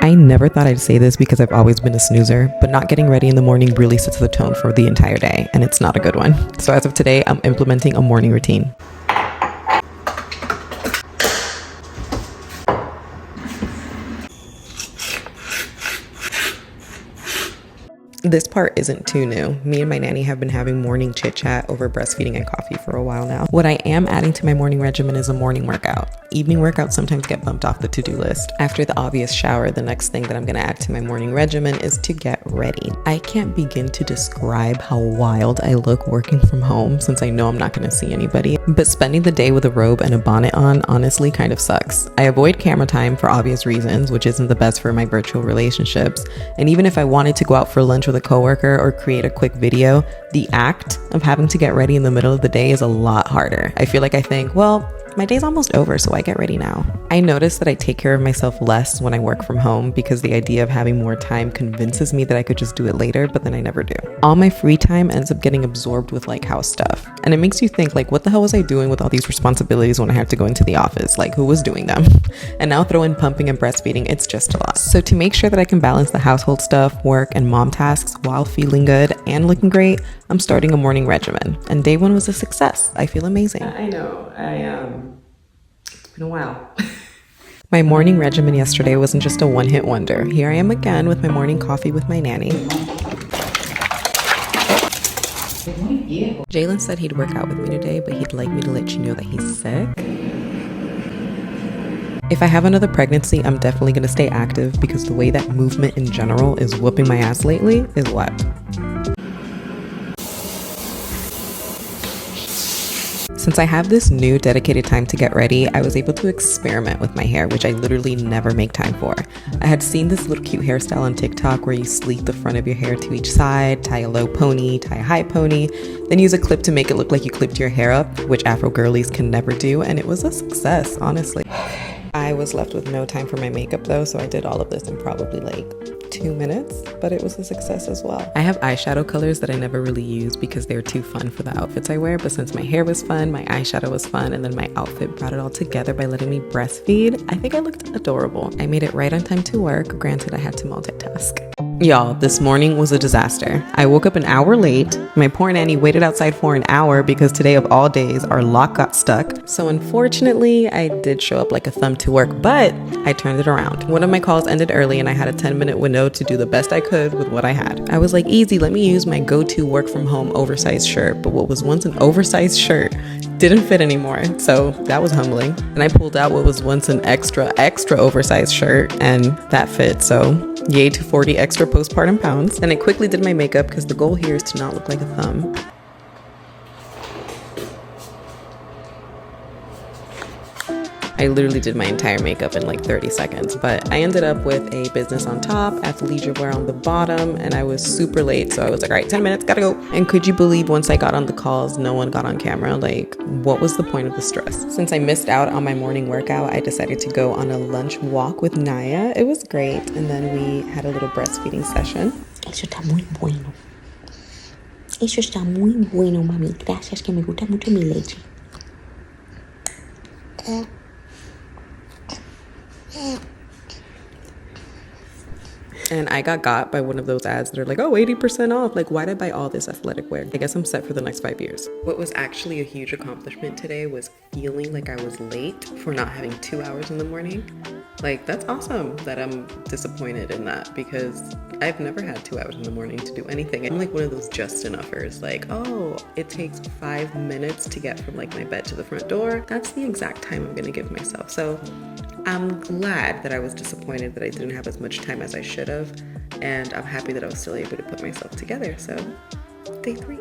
I never thought I'd say this because I've always been a snoozer, but not getting ready in the morning really sets the tone for the entire day, and it's not a good one. So as of today, I'm implementing a morning routine. This part isn't too new. Me and my nanny have been having morning chit chat over breastfeeding and coffee for a while now. What I am adding to my morning regimen is a morning workout. Evening workouts sometimes get bumped off the to-do list. After the obvious shower, the next thing that I'm gonna add to my morning regimen is to get ready. I can't begin to describe how wild I look working from home since I know I'm not gonna see anybody. But spending the day with a robe and a bonnet on honestly kind of sucks. I avoid camera time for obvious reasons, which isn't the best for my virtual relationships. And even if I wanted to go out for lunch with a coworker or create a quick video, the act of having to get ready in the middle of the day is a lot harder. I feel like I think, well, my day's almost over, so I get ready now. I notice that I take care of myself less when I work from home because the idea of having more time convinces me that I could just do it later, but then I never do. All my free time ends up getting absorbed with like house stuff. And it makes you think like, what the hell was I doing with all these responsibilities when I had to go into the office? Like, who was doing them? And now throw in pumping and breastfeeding, it's just a lot. So to make sure that I can balance the household stuff, work, and mom tasks while feeling good and looking great, I'm starting a morning regimen. And day one was a success. I feel amazing. I know, it's been a while. My morning regimen yesterday wasn't just a one-hit wonder. Here I am again with my morning coffee with my nanny. Jalen said he'd work out with me today, but he'd like me to let you know that he's sick. If I have another pregnancy, I'm definitely gonna stay active because the way that movement in general is whooping my ass lately is what? Since I have this new dedicated time to get ready, I was able to experiment with my hair, which I literally never make time for. I had seen this little cute hairstyle on TikTok where you sleek the front of your hair to each side, tie a low pony, tie a high pony, then use a clip to make it look like you clipped your hair up, which Afro girlies can never do, and it was a success, honestly. I was left with no time for my makeup though, so I did all of this in probably like 2 minutes, but it was a success as well. I have eyeshadow colors that I never really use because they're too fun for the outfits I wear, but since my hair was fun, my eyeshadow was fun, and then my outfit brought it all together by letting me breastfeed, I think I looked adorable. I made it right on time to work, granted I had to multitask. Y'all, this morning was a disaster. I woke up an hour late. My poor nanny waited outside for an hour because today of all days, our lock got stuck. So unfortunately, I did show up like a thumb to work, but I turned it around. One of my calls ended early and I had a 10-minute window to do the best I could with what I had. I was like, easy, let me use my go-to work from home oversized shirt, but what was once an oversized shirt didn't fit anymore, so that was humbling. And I pulled out what was once an extra oversized shirt, and that fit, so yay to 40 extra postpartum pounds. And I quickly did my makeup because the goal here is to not look like a thumb. I literally did my entire makeup in like 30 seconds, but I ended up with a business on top, athleisure wear on the bottom, and I was super late, so I was like, all right, 10 minutes, gotta go. And could you believe once I got on the calls, no one got on camera? Like, what was the point of the stress? Since I missed out on my morning workout, I decided to go on a lunch walk with Naya. It was great, and then we had a little breastfeeding session. Eso está muy bueno. Eso está muy bueno, mami. Gracias, que me gusta mucho mi leche. And I got by one of those ads that are like, oh, 80% off. Like, why did I buy all this athletic wear? I guess I'm set for the next 5 years. What was actually a huge accomplishment today was feeling like I was late for not having 2 hours in the morning. Like, that's awesome that I'm disappointed in that because I've never had 2 hours in the morning to do anything. I'm like one of those just enoughers. Like, oh, it takes 5 minutes to get from like my bed to the front door. That's the exact time I'm gonna give myself. So I'm glad that I was disappointed that I didn't have as much time as I should have, and I'm happy that I was still able to put myself together. So, day 3.